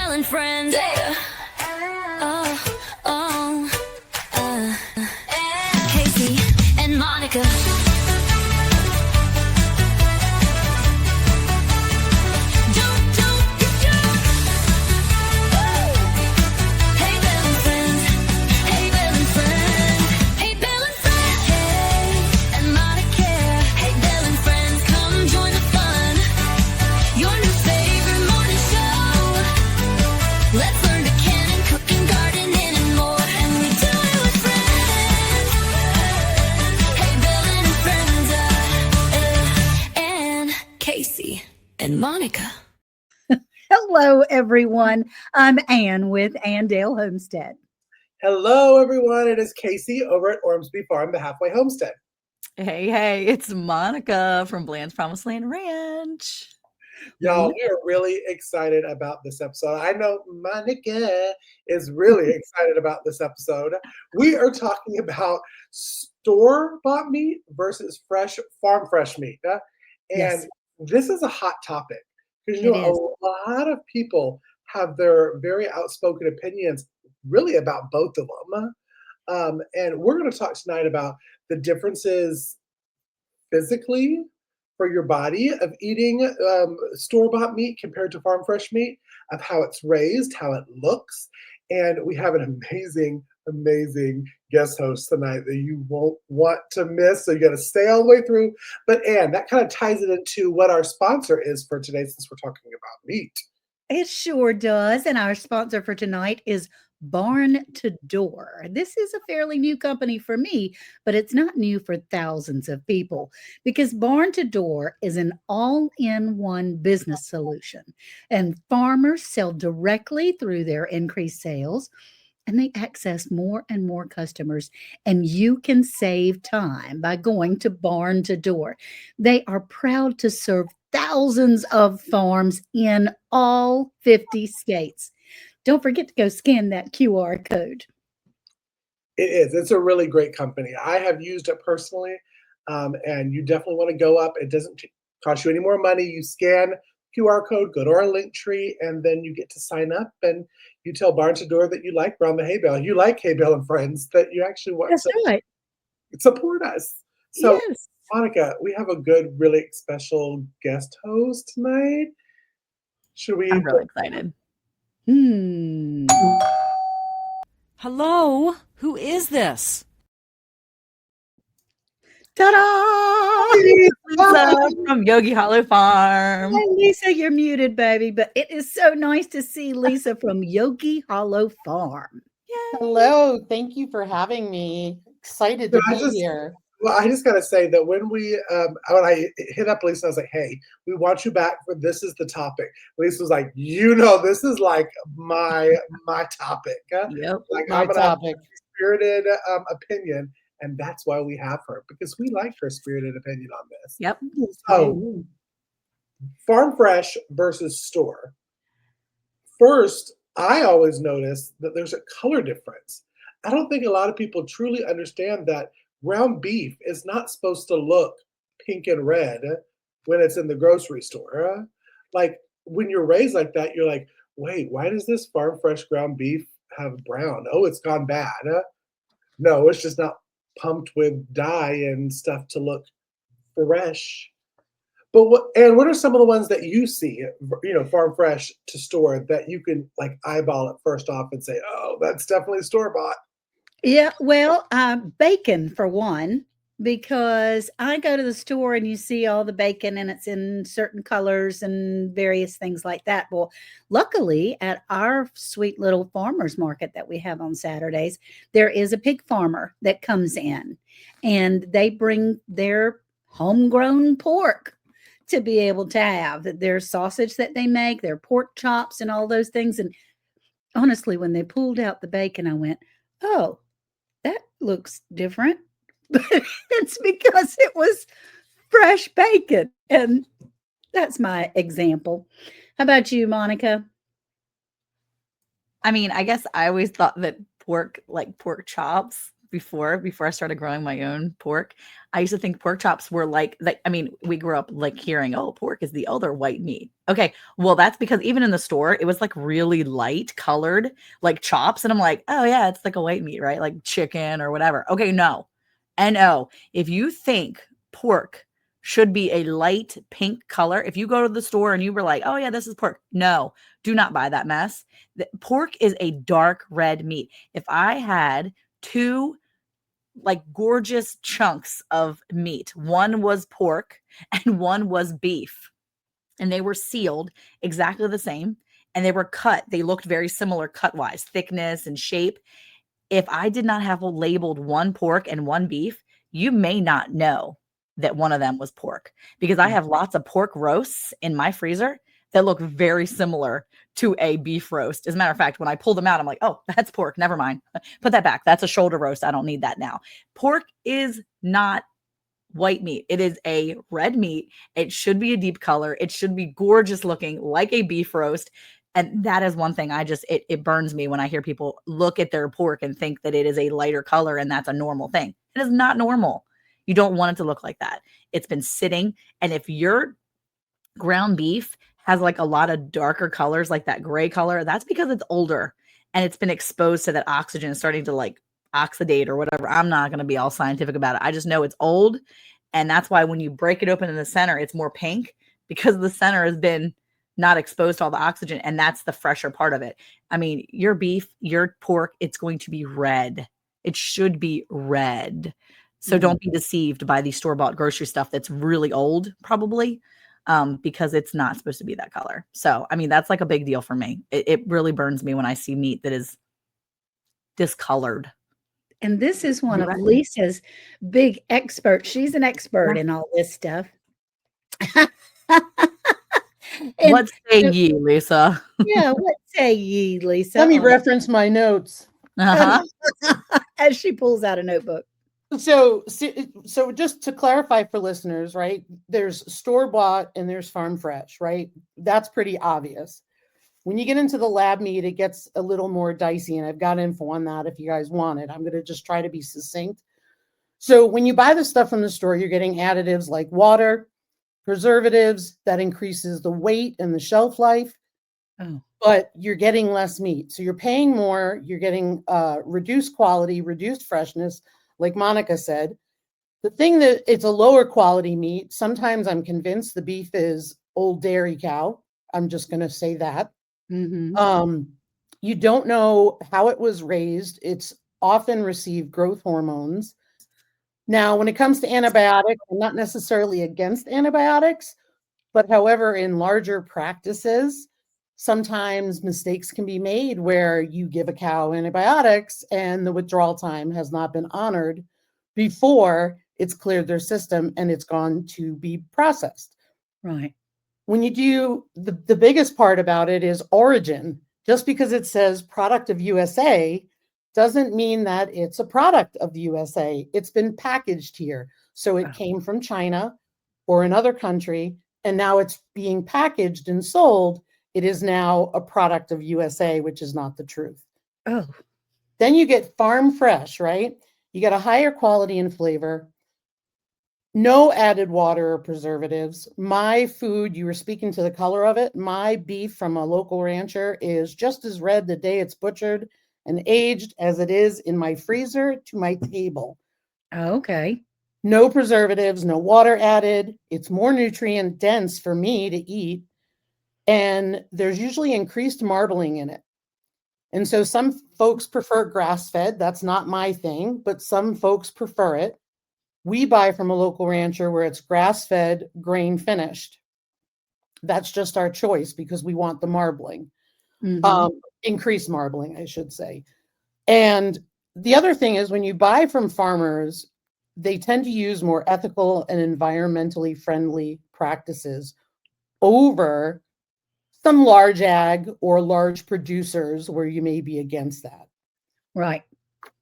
Bell and friends. Yeah. Casey and Monica. And Monica. Hello, everyone. I'm Ann with Andale Homestead. Hello, everyone. It is Casey over at Ormsby Farm, the Halfway Homestead. Hey, it's Monica from Bland's Promised Land Ranch. Y'all, we are really excited about this episode. I know Monica is really excited about this episode. We are talking about store-bought meat versus farm fresh meat. And Yes. This is a hot topic because a lot of people have their very outspoken opinions really about both of them. And we're going to talk tonight about the differences physically for your body of eating store-bought meat compared to farm fresh meat, of how it's raised, how it looks. And we have an amazing guest host tonight that you won't want to miss. So you got to stay all the way through. But Ann, that kind of ties it into what our sponsor is for today, since we're talking about meat. It sure does. And our sponsor for tonight is Barn to Door. This is a fairly new company for me, but it's not new for thousands of people, because Barn to Door is an all-in-one business solution, and farmers sell directly through their increased sales, and they access more and more customers, and you can save time by going to Barn to Door. They are proud to serve thousands of farms in all 50 states. Don't forget to go scan that QR code. It is. It's a really great company. I have used it personally, and you definitely want to go up. It doesn't cost you any more money. You scan QR code, go to our link tree, and then you get to sign up, and you tell Barn to Door that you like Brown the Hay Bale. You like Hay Bale and Friends, that you actually want to support us. So, yes. Monica, we have a good, really special guest host tonight. I'm really excited. Hello, who is this? Ta-da! Lisa from Yogi Hollow Farm. Hey, Lisa, you're muted, baby, but it is so nice to see Lisa from Yogi Hollow Farm. Yay. Hello, thank you for having me. Excited to be here. Well, I just got to say that when I hit up Lisa, I was like, hey, we want you back for This Is the Topic. Lisa was like, this is like my topic. Yep, like, my topic. Spirited opinion, and that's why we have her, because we like her spirited opinion on this. Yep. So, farm fresh versus store. First, I always notice that there's a color difference. I don't think a lot of people truly understand that ground beef is not supposed to look pink and red when it's in the grocery store. Like, when you're raised like that, you're like, wait, why does this farm fresh ground beef have brown? Oh, it's gone bad. No, it's just not pumped with dye and stuff to look fresh. But what are some of the ones that you see, farm fresh to store, that you can like eyeball it first off and say, oh, that's definitely store bought? Yeah, well, bacon for one, because I go to the store and you see all the bacon and it's in certain colors and various things like that. Well, luckily at our sweet little farmers market that we have on Saturdays, there is a pig farmer that comes in, and they bring their homegrown pork to be able to have their sausage that they make, their pork chops and all those things. And honestly, when they pulled out the bacon, I went, oh, that looks different. But it's because it was fresh bacon. And that's my example. How about you, Monica? I mean, I guess I always thought that pork chops, before I started growing my own pork. I used to think pork chops were like I mean, we grew up like hearing, oh, pork is the other white meat. Okay, well, that's because even in the store, it was like really light colored, like chops, and I'm like, oh yeah, it's like a white meat, right? Like chicken or whatever. Okay, no, no. If you think pork should be a light pink color, if you go to the store and you were like, oh yeah, this is pork, no, do not buy that mess. Pork is a dark red meat. If I had two like gorgeous chunks of meat, one was pork and one was beef, and they were sealed exactly the same, and they were cut. They looked very similar cut wise, thickness and shape. If I did not have labeled one pork and one beef, you may not know that one of them was pork, because I have lots of pork roasts in my freezer that look very similar to a beef roast. As a matter of fact, when I pull them out, I'm like, oh, that's pork. Never mind. Put that back. That's a shoulder roast. I don't need that now. Pork is not white meat. It is a red meat. It should be a deep color. It should be gorgeous looking like a beef roast. And that is one thing it burns me when I hear people look at their pork and think that it is a lighter color and that's a normal thing. It is not normal. You don't want it to look like that. It's been sitting. And if your ground beef has like a lot of darker colors, like that gray color, that's because it's older and it's been exposed to that oxygen starting to like oxidate or whatever. I'm not going to be all scientific about it. I just know it's old. And that's why when you break it open in the center, it's more pink, because the center has been not exposed to all the oxygen. And that's the fresher part of it. I mean, your beef, your pork, it's going to be red. It should be red. So don't be deceived by the store-bought grocery stuff that's really old, probably, because it's not supposed to be that color. So, I mean, that's like a big deal for me. It really burns me when I see meat that is discolored. And this is one of Lisa's big experts. She's an expert in all this stuff. What say ye, Lisa? Yeah, what say ye, Lisa? Let me reference my notes. Uh-huh. As she pulls out a notebook. So just to clarify for listeners, right? There's store-bought and there's farm fresh, right? That's pretty obvious. When you get into the lab meat, it gets a little more dicey, and I've got info on that if you guys want it. I'm going to just try to be succinct. So when you buy the stuff from the store, you're getting additives like water, preservatives that increases the weight and the shelf life, but you're getting less meat. So you're paying more, you're getting reduced quality, reduced freshness, like Monica said. The thing that it's a lower quality meat, sometimes I'm convinced the beef is old dairy cow. I'm just going to say that. Mm-hmm. You don't know how it was raised. It's often received growth hormones. Now, when it comes to antibiotics, I'm not necessarily against antibiotics, but however, in larger practices, sometimes mistakes can be made where you give a cow antibiotics and the withdrawal time has not been honored before it's cleared their system and it's gone to be processed. Right. When you do, the biggest part about it is origin. Just because it says product of USA doesn't mean that it's a product of the USA. It's been packaged here. So it came from China or another country, and now it's being packaged and sold. It is now a product of USA, which is not the truth. Oh. Then you get farm fresh, right? You get a higher quality and flavor. No added water or preservatives. My food, you were speaking to the color of it. My beef from a local rancher is just as red the day it's butchered and aged as it is in my freezer to my table. Okay. No preservatives, no water added. It's more nutrient dense for me to eat. And there's usually increased marbling in it. And so some folks prefer grass-fed. That's not my thing, but some folks prefer it. We buy from a local rancher where it's grass-fed, grain finished. That's just our choice because we want the marbling, increased marbling, I should say. And the other thing is when you buy from farmers, they tend to use more ethical and environmentally friendly practices over some large ag or large producers where you may be against that. Right.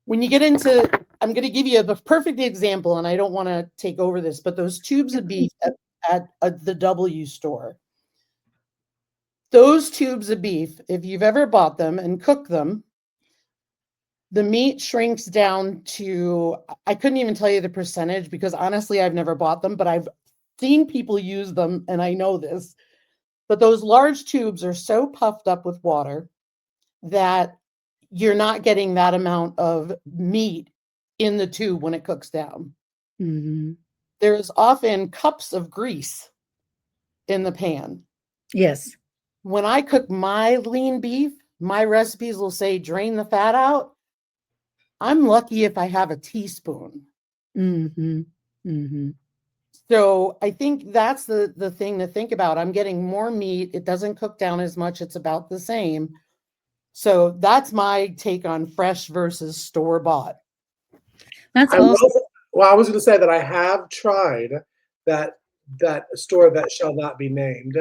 When you get into, I'm going to give you the perfect example, and I don't want to take over this, but those tubes of beef at the W store. Those tubes of beef, if you've ever bought them and cooked them, The meat shrinks down to, I couldn't even tell you the percentage because honestly, I've never bought them, but I've seen people use them and I know this. But those large tubes are so puffed up with water that you're not getting that amount of meat in the tube when it cooks down. Hmm. There's often cups of grease in the pan. Yes. When I cook my lean beef, my recipes will say drain the fat out. I'm lucky if I have a teaspoon. Hmm. Hmm. So I think that's the thing to think about. I'm getting more meat. It doesn't cook down as much. It's about the same. So that's my take on fresh versus store bought. That's I awesome. will, well, I was going to say that I have tried that store that shall not be named,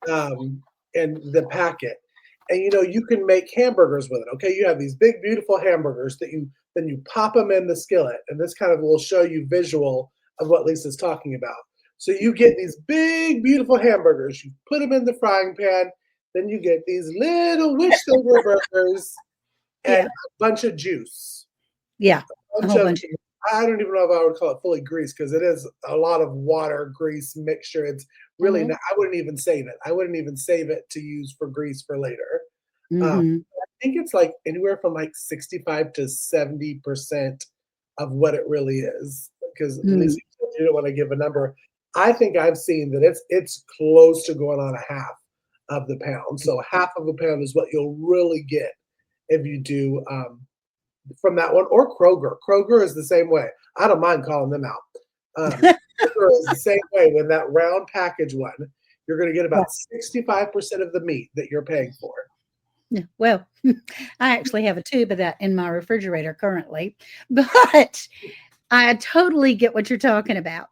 um, and the packet. And you can make hamburgers with it. Okay, you have these big, beautiful hamburgers that you pop them in the skillet, and this kind of will show you visual of what Lisa's talking about. So you get these big, beautiful hamburgers. You put them in the frying pan. Then you get these little wish they were burgers Yeah. and a bunch of juice. Yeah. A Bunch whole of, bunch of, I don't even know if I would call it fully grease because it is a lot of water, grease mixture. It's really Mhm. not, I wouldn't even save it. I wouldn't even save it to use for grease for later. Um, hmm I think it's like anywhere from like 65 to 70% of what it really is. Because at least you don't want to give a number. I think I've seen that it's close to going on a half of the pound. So half of a pound is what you'll really get if you do from that one, or Kroger. Kroger is the same way. I don't mind calling them out. Kroger is the same way. When that round package one, you're going to get about 65% of the meat that you're paying for. Yeah, well, I actually have a tube of that in my refrigerator currently, but I totally get what you're talking about.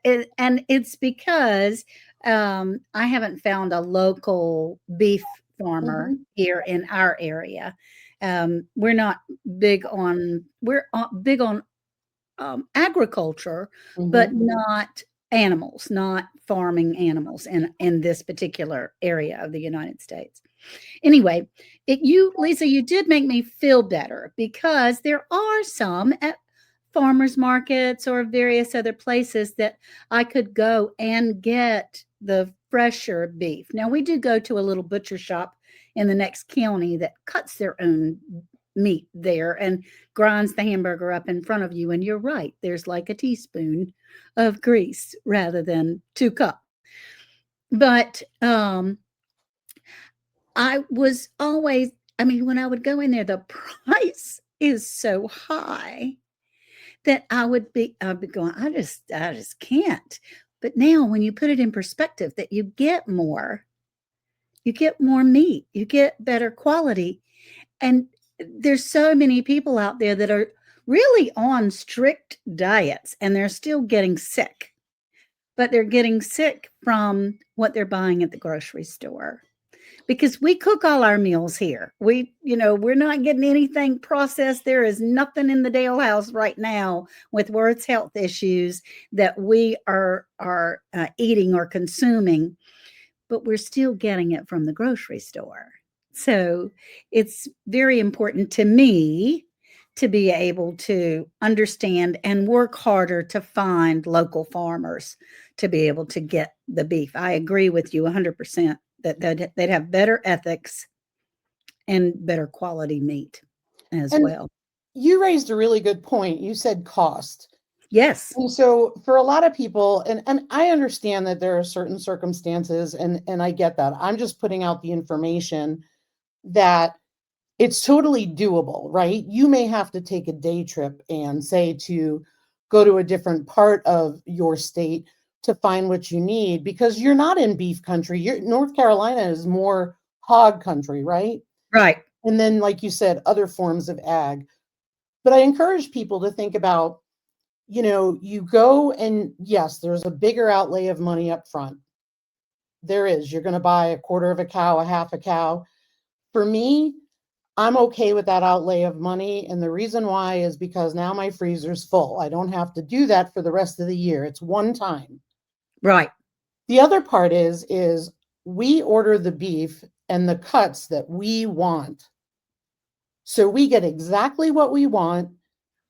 And it's because I haven't found a local beef farmer Mhm. here in our area. We're not big on agriculture, but Mhm. not animals, not farming animals in this particular area of the United States. Anyway, Lisa, you did make me feel better because there are some at farmers markets or various other places that I could go and get the fresher beef. Now, we do go to a little butcher shop in the next county that cuts their own meat there and grinds the hamburger up in front of you. And you're right, there's like a teaspoon of grease rather than 2 cups. But I was always, I mean, when I would go in there, the price is so high that I'd be going, I just can't. But now when you put it in perspective that you get more meat, you get better quality. And there's so many people out there that are really on strict diets and they're still getting sick, but they're getting sick from what they're buying at the grocery store because we cook all our meals here. We're not getting anything processed. There is nothing in the Dale house right now with worth health issues that we are eating or consuming, but we're still getting it from the grocery store. So it's very important to me to be able to understand and work harder to find local farmers to be able to get the beef. I agree with you 100% that they'd have better ethics and better quality meat as And well. you raised a really good point. You said cost. Yes. And so for a lot of people, and I understand that there are certain circumstances, and I get that. I'm just putting out the information that it's totally doable, right? You may have to take a day trip and say to go to a different part of your state to find what you need because you're not in beef country. North Carolina is more hog country, right? Right. And then, like you said, other forms of ag. But I encourage people to think about, you go and yes, there's a bigger outlay of money up front. There is. You're going to buy a quarter of a cow, a half a cow. For me, I'm okay with that outlay of money. And the reason why is because now my freezer's full. I don't have to do that for the rest of the year. It's one time. Right. The other part is we order the beef and the cuts that we want. So we get exactly what we want.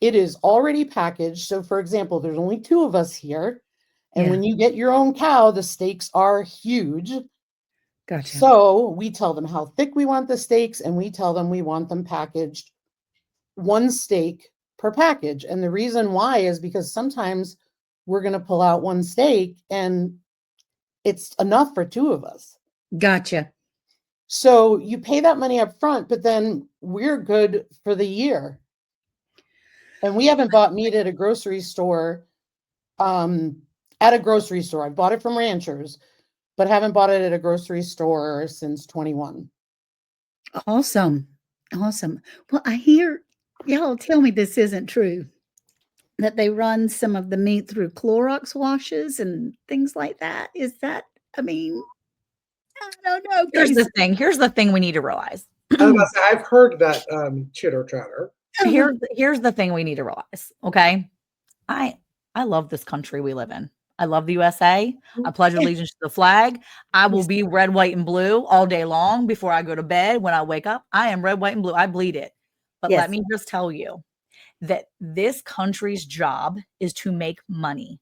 It is already packaged. So for example, there's only 2 of us here. And Yeah. when you get your own cow, the steaks are huge. Gotcha. So we tell them how thick we want the steaks, and we tell them we want them packaged 1 steak per package. And the reason why is because sometimes we're going to pull out 1 steak and it's enough for 2 of us. Gotcha. So you pay that money up front, but then we're good for the year. And we haven't bought meat at a grocery store. I've bought it from ranchers, but haven't bought it at a grocery store since 21. Awesome. Awesome. Well, I hear y'all tell me this isn't true, that they run some of the meat through Clorox washes and things like that. Is that, I mean, I don't know. Here's the thing. Here's the thing we need to realize. I was about to say, I've heard that chitter chatter. Here's the thing we need to realize. Okay. I love this country we live in. I love the USA. I pledge allegiance to the flag. I will be red, white, and blue all day long before I go to bed. When I wake up, I am red, white, and blue. I bleed it. But Yes. let me just tell you that this country's job is to make money.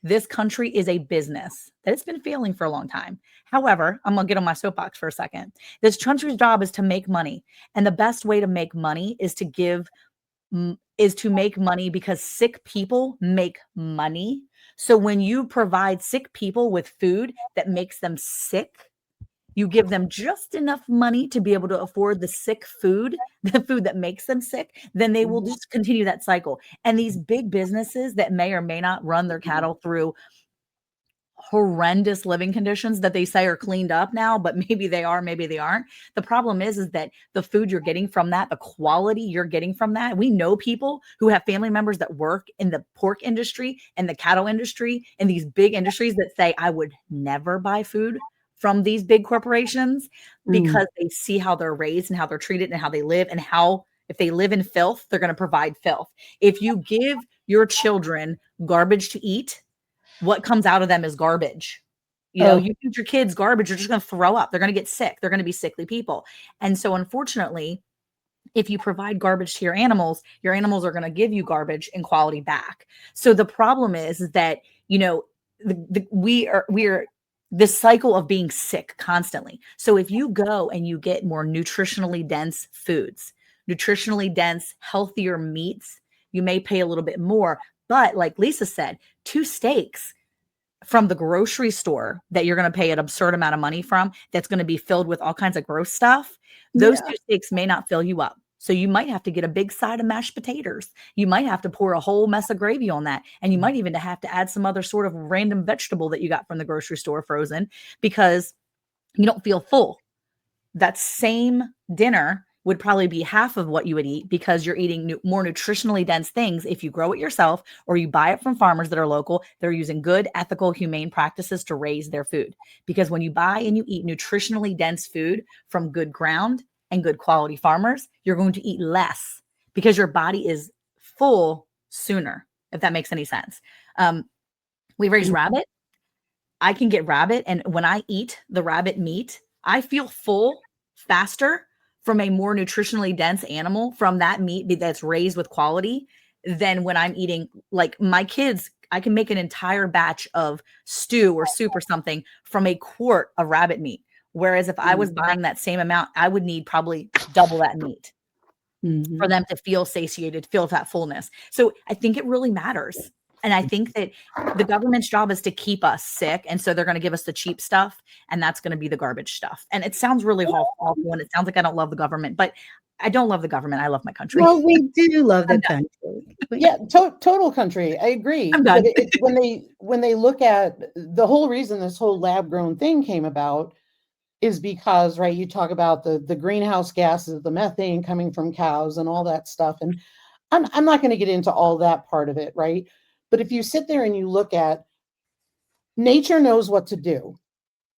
This country is a business that it's been failing for a long time. However, I'm going to get on my soapbox for a second. This country's job is to make money. And the best way to make money is to make money because sick people make money. So when you provide sick people with food that makes them sick, you give them just enough money to be able to afford the sick food, the food that makes them sick, then they will just continue that cycle. And these big businesses that may or may not run their cattle through horrendous living conditions that they say are cleaned up now, but maybe they are, maybe they aren't. The problem is that the food you're getting from that, the quality you're getting from that, we know people who have family members that work in the pork industry and the cattle industry and these big industries that say, I would never buy food from these big corporations because they see how they're raised and how they're treated and how they live and how, if they live in filth, they're going to provide filth. If you give your children garbage to eat, what comes out of them is garbage. You know, you feed your kids garbage, they're just going to throw up. They're going to get sick. They're going to be sickly people. And so unfortunately, if you provide garbage to your animals are going to give you garbage and quality back. So the problem is that, you know, we are this cycle of being sick constantly. So if you go and you get more nutritionally dense foods, nutritionally dense, healthier meats, you may pay a little bit more. But like Lisa said, 2 steaks from the grocery store that you're going to pay an absurd amount of money from, that's going to be filled with all kinds of gross stuff. Those 2 steaks may not fill you up. So you might have to get a big side of mashed potatoes. You might have to pour a whole mess of gravy on that. And you might even have to add some other sort of random vegetable that you got from the grocery store frozen because you don't feel full. That same dinner would probably be half of what you would eat because you're eating more nutritionally dense things if you grow it yourself or you buy it from farmers that are local. They're using good, ethical, humane practices to raise their food. Because when you buy and you eat nutritionally dense food from good ground and good quality farmers, you're going to eat less because your body is full sooner, if that makes any sense. We raise rabbit. I can get rabbit, and when I eat the rabbit meat, I feel full faster from a more nutritionally dense animal from that meat that's raised with quality than when I'm eating, like my kids, I can make an entire batch of stew or soup or something from a quart of rabbit meat. Whereas if I was buying that same amount, I would need probably double that meat for them to feel satiated, feel that fullness. So I think it really matters. And I think that the government's job is to keep us sick. And so they're going to give us the cheap stuff, and that's going to be the garbage stuff. And it sounds really awful, and it sounds like I don't love the government, but I don't love the government. I love my country. Well, we do love the country. Yeah, total country. I agree. I'm done. But when they look at the whole reason this whole lab grown thing came about is because, right, you talk about the greenhouse gases, the methane coming from cows and all that stuff. And I'm not going to get into all that part of it, right? But if you sit there and you look at nature knows what to do,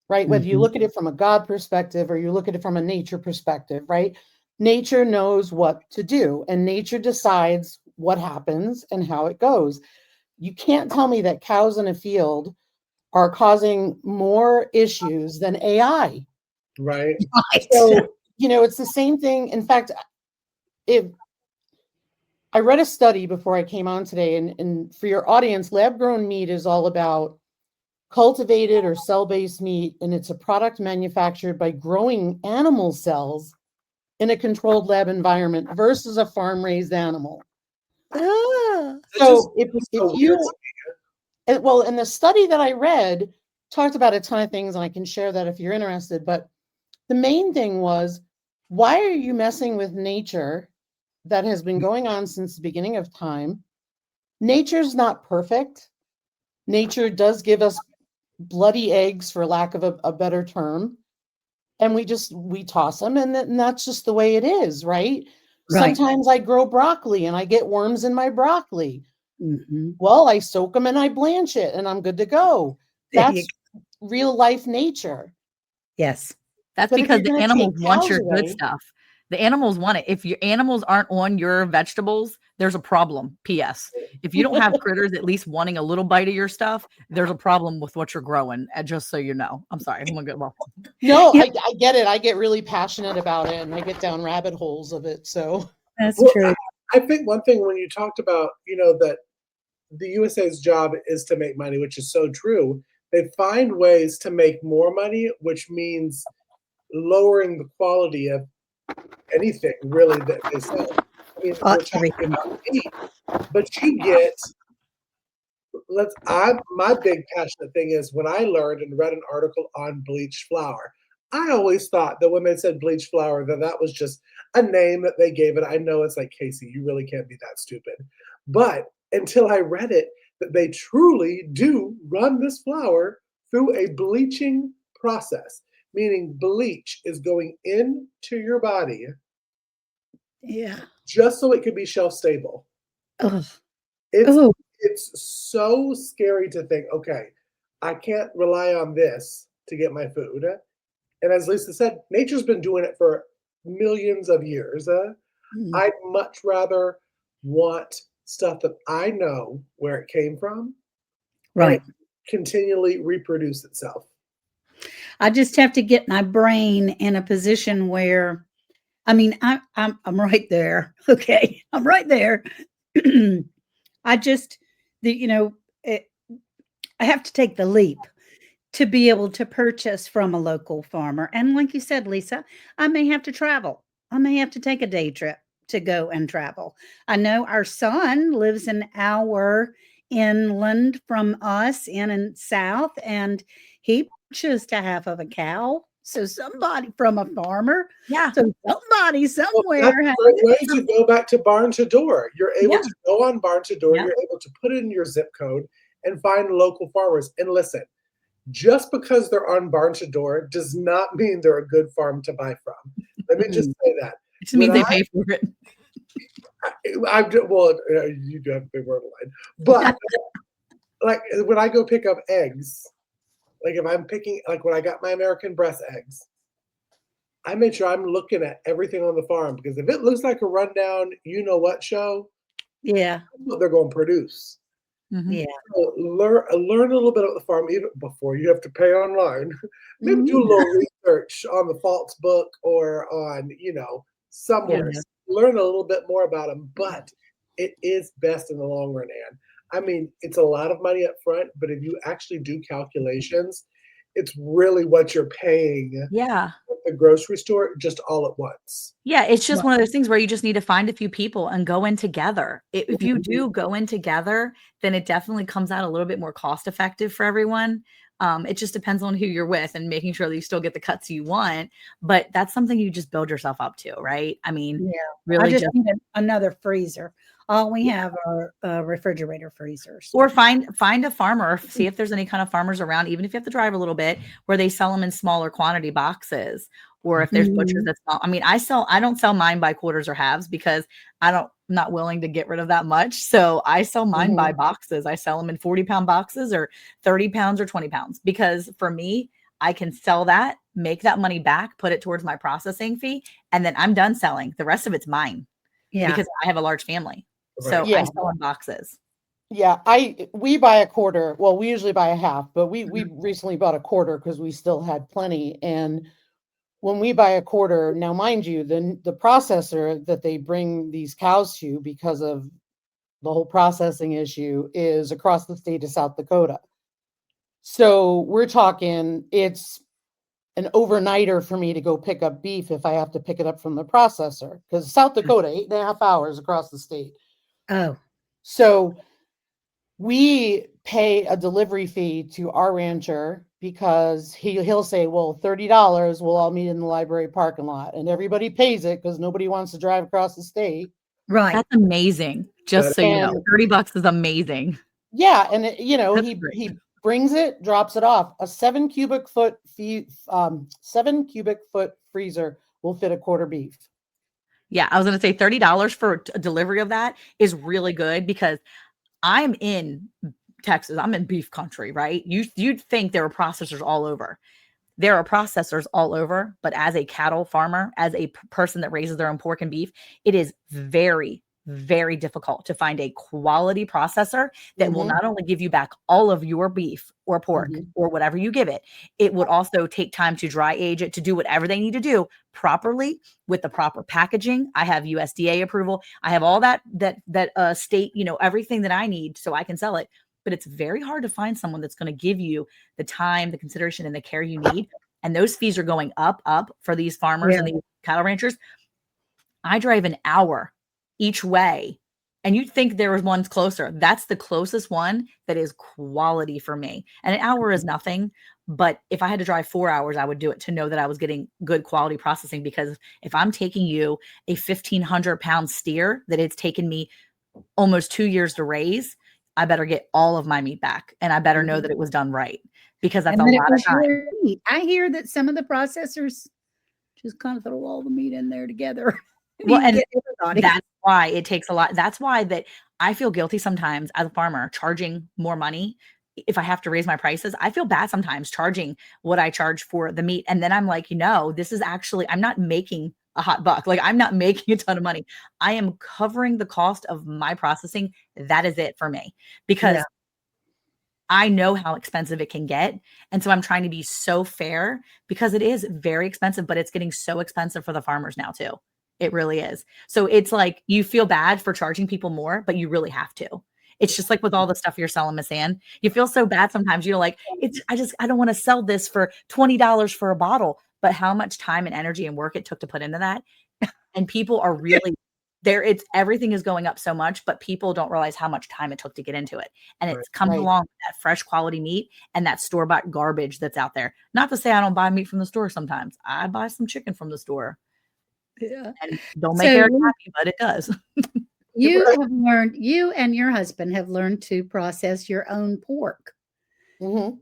right? Whether you look at it from a God perspective or you look at it from a nature perspective, right? Nature knows what to do, and nature decides what happens and how it goes. You can't tell me that cows in a field are causing more issues than AI. Right. So, you know, it's the same thing. In fact, if I read a study before I came on today, and for your audience, lab grown meat is all about cultivated or cell-based meat, and it's a product manufactured by growing animal cells in a controlled lab environment versus a farm-raised animal. Ah, So if so weird you, to well, and the study that I read talked about a ton of things, and I can share that if you're interested, but the main thing was, why are you messing with nature that has been going on since the beginning of time? Nature's not perfect. Nature does give us bloody eggs, for lack of a better term, and we toss them, and that's just the way it is, right? Right. Sometimes I grow broccoli and I get worms in my broccoli. Mhm. Well, I soak them and I blanch it and I'm good to go. There you That's real life nature. Yes. That's But if because you're the going to animals take want cows your good away, stuff. The animals want it. If your animals aren't on your vegetables, there's a problem. P.S. If you don't have critters at least wanting a little bite of your stuff, there's a problem with what you're growing. Just so you know. I'm sorry. I'm gonna go. Well, no, Yeah, I get it. I get really passionate about it and I get down rabbit holes of it. So, that's Well, true. I think one thing when you talked about, that the USA's job is to make money, which is so true. They find ways to make more money, which means lowering the quality of anything really that they sell. I mean, we're talking Everything. about meat, but you get I my big passionate thing is when I learned and read an article on bleached flour, I always thought that when they said bleached flour, that was just a name that they gave it. I know it's like, Casey, you really can't be that stupid. But until I read it, that they truly do run this flour through a bleaching process, meaning bleach is going into your body Yeah. just so it can be shelf stable. Oh. It's Oh. it's so scary to think, okay, I can't rely on this to get my food. And as Lisa said, nature's been doing it for millions of years. Mm. I'd much rather want stuff that I know where it came from and it Right. continually reproduce itself. I just have to get my brain in a position where, I mean, I'm right there. Okay, I'm right there. I just, the you know, it, I have to take the leap to be able to purchase from a local farmer. And like you said, Lisa, I may have to travel. I may have to take a day trip to go and travel. I know our son lives an hour inland from us in south, and he purchased a half of a cow. So somebody from a farmer. yeah, So somebody Well, that's somewhere a has great way it. to go back to barn to door. You're able yeah, to go on barn to door, yeah. you're able to put in your zip code and find local farmers. And listen, just because they're on barn to door does not mean they're a good farm to buy from. Let me just Mm. say that. It just When means they pay for it. well, you do have a big word line, but like when I go pick up eggs, like if I'm picking, like when I got my American breast eggs, I make sure I'm looking at everything on the farm because if it looks like a rundown, you know what show, Yeah. that's what they're going to produce. Mhm. Yeah. So learn a little bit about the farm even before you have to pay online. Maybe do a Mhm. little research on the False book or on, Yeah. somewhere. Learn a little bit more about them, but it is best in the long run, Anne. I mean, it's a lot of money up front, but if you actually do calculations, it's really what you're paying Yeah. at the grocery store just all at once. Yeah, it's just Right. one of those things where you just need to find a few people and go in together. If you Mhm. do go in together, then it definitely comes out a little bit more cost effective for everyone. It just depends on who you're with and making sure that you still get the cuts you want. But that's something you just build yourself up to, right? I mean, Yeah. I really just just need another freezer. All we have are refrigerator freezers. or find a farmer, see if there's any kind of farmers around, even if you have to drive a little bit, where they sell them in smaller quantity boxes. Or if there's butchers Mhm. that sell, I mean, I don't sell mine by quarters or halves because I'm not willing to get rid of that much. So I sell mine by mhm. boxes. I sell them in 40-pound boxes or 30 pounds or 20 pounds because for me, I can sell that, make that money back, put it towards my processing fee, and then I'm done selling. The rest of it's mine Yeah. because I have a large family. Right. So I Yeah. sell in boxes. Yeah, we buy a quarter. Well, we usually buy a half, but we Mhm. recently bought a quarter because we still had plenty. And when we buy a quarter, now mind you, the processor that they bring these cows to because of the whole processing issue is across the state of South Dakota. So we're talking, it's an overnighter for me to go pick up beef if I have to pick it up from the processor, because South Dakota, 8.5 hours across the state. Oh, So we pay a delivery fee to our rancher because he'll say, well, $30, we'll all meet in the library parking lot. And everybody pays it because nobody wants to drive across the state. right. That's amazing. Just so you know, And- $30 is amazing. Yeah. And, That's great. he brings it, drops it off. A 7 cubic foot freezer will fit a quarter beef. Yeah, I was going to say $30 for a delivery of that is really good because I'm in Texas. I'm in beef country, right? You'd think there were processors all over. There are processors all over, but as a cattle farmer, as a person that raises their own pork and beef, it is very, very difficult to find a quality processor that will Mhm. not only give you back all of your beef or pork or whatever you give it, it would also take time to dry age it, to do whatever they need to do properly with the proper packaging. I have USDA approval. I have all that state, everything that I need so I can sell it. But it's very hard to find someone that's going to give you the time, the consideration, and the care you need. And those fees are going up for these farmers and these cattle ranchers. I drive an hour each way, and you'd think there was one's closer. That's the closest one that is quality for me. And an hour is nothing, but if I had to drive 4 hours, I would do it to know that I was getting good quality processing. Because if I'm taking you a 1,500-pound steer that it's taken me almost 2 years to raise, I better get all of my meat back, and I better know that it was done right, because that's And a then it lot of was time. your meat. I hear that some of the processors just kind of throw all the meat in there together. Well, You and get everybody. that's why it takes a lot. That's why that I feel guilty sometimes as a farmer charging more money. If I have to raise my prices, I feel bad sometimes charging what I charge for the meat. And then I'm like, this is actually, I'm not making a hot buck. Like, I'm not making a ton of money. I am covering the cost of my processing. That is it for me, because Yeah. I know how expensive it can get. And so I'm trying to be so fair, because it is very expensive, but it's getting so expensive for the farmers now too. It really is. So it's like, you feel bad for charging people more, but you really have to. It's just like with all the stuff you're selling, Miss Ann. You feel so bad sometimes. You're like, I don't want to sell this for $20 for a bottle. But how much time and energy and work it took to put into that. And people are really everything is going up so much, but people don't realize how much time it took to get into it. And it's comes Right. along with that fresh quality meat and that store-bought garbage that's out there. Not to say I don't buy meat from the store sometimes. I buy some chicken from the store. Yeah. And don't So make Eric you- happy, but it does. you and your husband have learned to process your own pork. Mhm.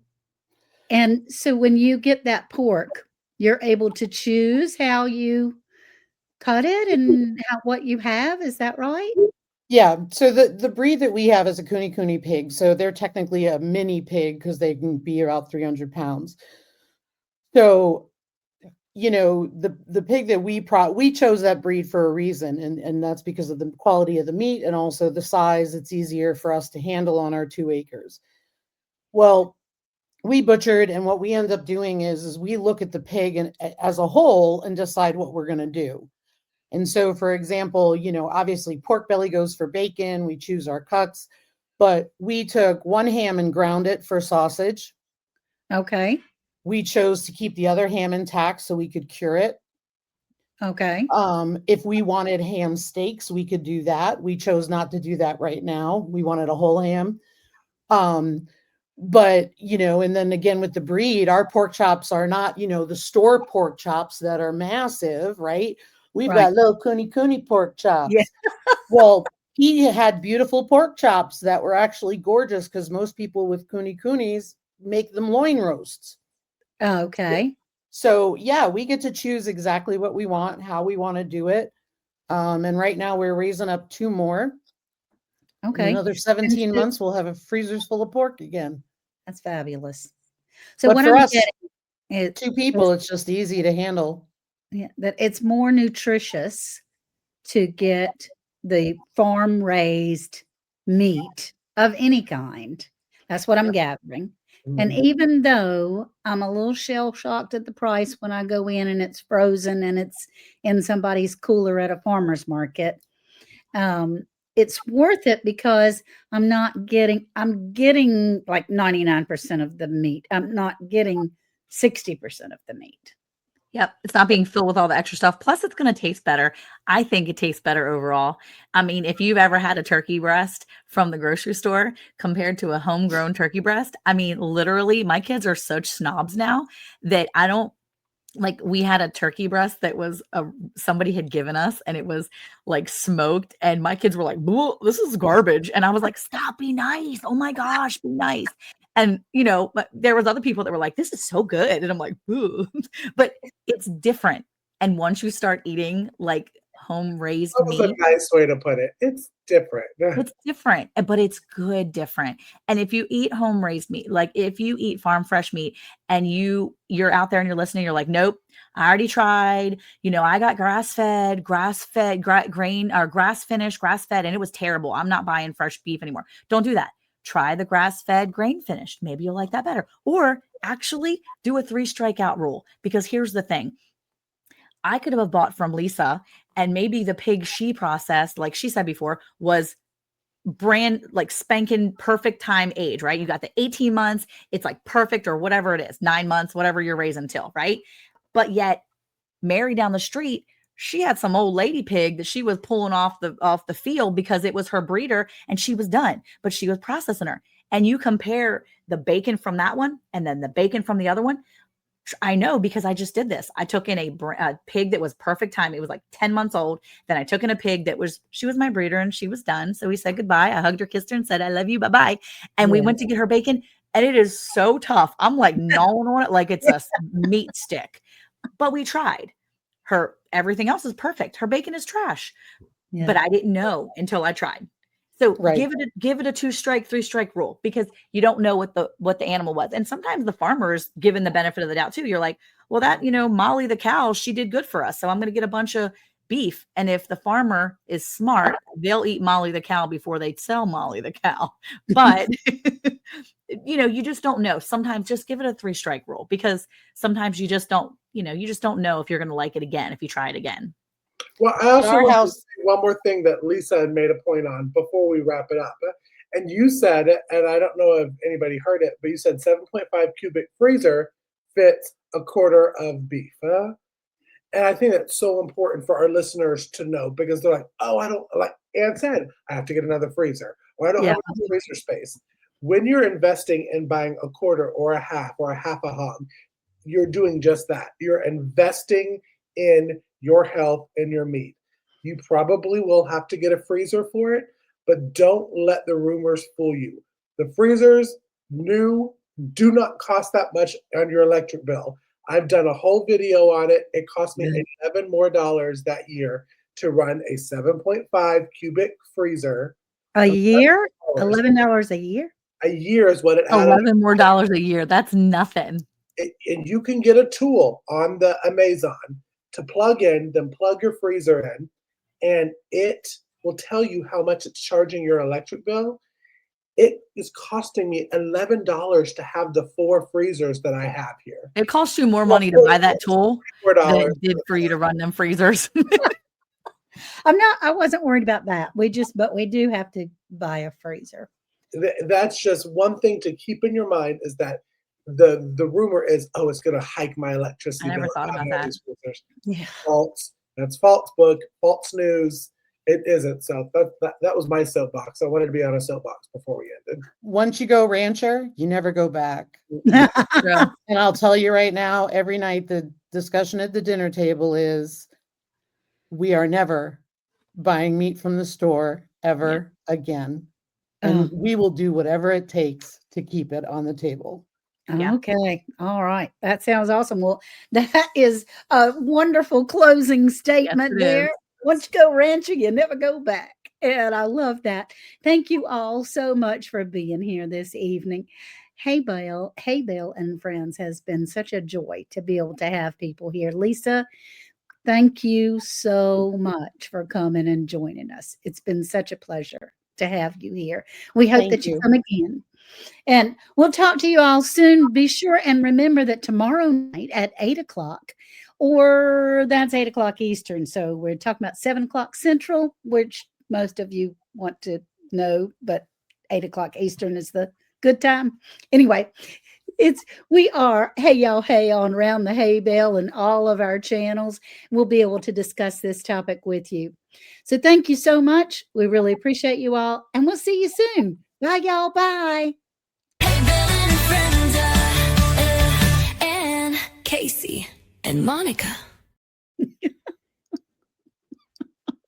And so when you get that pork, you're able to choose how you cut it and what you have. Is that right? Yeah. So the breed that we have is a Kuni pig. So they're technically a mini pig because they can be about 300 pounds. So, the pig that we chose that breed for a reason. And that's because of the quality of the meat and also the size. It's easier for us to handle on our 2 acres. Well, we butchered, and what we end up doing is we look at the pig as a whole and decide what we're going to do. And so, for example, obviously pork belly goes for bacon. We choose our cuts, but we took one ham and ground it for sausage. Okay. We chose to keep the other ham intact so we could cure it. Okay. If we wanted ham steaks, we could do that. We chose not to do that right now. We wanted a whole ham. But, and then again with the breed, our pork chops are not, the store pork chops that are massive, right? We've Right. got little Kuni pork chops. Yeah. Well, he had beautiful pork chops that were actually gorgeous because most people with Kunis make them loin roasts. Okay. So yeah, we get to choose exactly what we want, how we want to do it. And right now we're raising up 2 more. In Okay. another 17 so- months, we'll have a freezers full of pork again. That's fabulous. So But what for I'm us, getting is 2 people, it's just easy to handle. that it's more nutritious to get the farm raised meat of any kind. That's what I'm gathering. And Mhm. even though I'm a little shell shocked at the price when I go in and it's frozen and it's in somebody's cooler at a farmer's market, um, it's worth it because I'm getting like 99% of the meat. I'm not getting 60% of the meat. Yep, it's not being filled with all the extra stuff. Plus, it's going to taste better. I think it tastes better overall. I mean, if you've ever had a turkey breast from the grocery store compared to a homegrown turkey breast, I mean, literally, my kids are such snobs now that I don't like. We had a turkey breast that was somebody had given us, and it was like smoked, and my kids were like, "Bleh, this is garbage," and I was like, "Stop, be nice! Oh my gosh, be nice." And but there was other people that were like, "This is so good," and I'm like, "Ooh," but it's different. And once you start eating like home raised That was a meat, nice way to put it. It's different. it's different, but it's good different. And if you eat home raised meat, like if you eat farm fresh meat and you're out there and you're listening, you're like, nope, I already tried. I got grass fed grain or grass finished, grass fed, and it was terrible. I'm not buying fresh beef anymore. Don't do that. Try the grass fed grain finished. Maybe you'll like that better. Or actually do a 3 strikeout rule, because here's the thing. I could have bought from Lisa, and maybe the pig she processed, like she said before, was brand like spanking perfect time age, right? You got the 18 months, it's like perfect, or whatever it is, 9 months, whatever you're raising till, right? But yet Mary down the street, she had some old lady pig that she was pulling off the field because it was her breeder and she was done, but she was processing her. And you compare the bacon from that one and then the bacon from the other one. I know because I just did this. I took in a pig that was perfect time. It was like 10 months old. Then I took in a pig she was my breeder and she was done. So we said goodbye. I hugged her, kissed her, and said, I love you. Bye bye. And we Yeah. went to get her bacon, and it is so tough. I'm like gnawing on it like it's a meat stick. But we tried. Everything else is perfect. Her bacon is trash. But Yeah. I didn't know until I tried. So Right. give it a 2 strike, 3 strike rule, because you don't know what the animal was. And sometimes the farmer is given the benefit of the doubt too. You're like, well, that, Molly the cow, she did good for us. So I'm going to get a bunch of beef. And if the farmer is smart, they'll eat Molly the cow before they sell Molly the cow. But you just don't know. Sometimes just give it a 3 strike rule, because sometimes you just don't know if you're going to like it again if you try it again. Well, I In also our want to house, say one more thing that Lisa had made a point on before we wrap it up. And you said, and I don't know if anybody heard it, but you said 7.5 cubic freezer fits a quarter of beef. And I think that's so important for our listeners to know, because they're like, oh, I don't, like Ann said, I have to get another freezer, or I don't Yeah. have enough freezer space. When you're investing in buying a quarter or a half a hog, you're doing just that. You're investing in your health and your meat. You probably will have to get a freezer for it, but don't let the rumors fool you. The freezers, new, do not cost that much on your electric bill. I've done a whole video on it. It cost me Good. $11 more that year to run a 7.5 cubic freezer. A year? $11 $11 a year? a year is what it added. $11 more a year. That's nothing. And you can get a tool on the Amazon to plug in, then plug your freezer in, and it will tell you how much it's charging your electric bill. It is costing me $11 to have the 4 freezers that I have here. It costs you more Well, money to buy that tool than $4. it did for you to run them freezers. I wasn't worried about that. But we do have to buy a freezer. That's just one thing to keep in your mind, is that the rumor is, oh, it's going to hike my electricity I never bill. thought about having all that. these freezers. Yeah. False. That's false book, false news. It isn't. So that was my soapbox. I wanted to be on a soapbox before we ended. once you go rancher, you never go back. So, And I'll tell you right now, every night the discussion at the dinner table is, we are never buying meat from the store ever again. And Oh. we will do whatever it takes to keep it on the table. Yeah. Okay. All right. That sounds awesome. Well, that is a wonderful closing statement it there. is. Once you go ranching, you never go back. And I love that. Thank you all so much for being here this evening. Hey, Bill and friends has been such a joy to be able to have people here. Lisa, thank you so much for coming and joining us. It's been such a pleasure to have you here. We hope Thank that you you. come again. And we'll talk to you all soon. Be sure and remember that tomorrow night at 8 o'clock, or that's 8 o'clock Eastern. So we're talking about 7 o'clock Central, which most of you want to know, but 8 o'clock Eastern is the good time. Anyway, we are Hey Y'all Hey on Round the Hay Bale and all of our channels. We'll be able to discuss this topic with you. So thank you so much. We really appreciate you all, and we'll see you soon. Bye, y'all. Bye. Hey, Bill and friends, and Casey and Monica.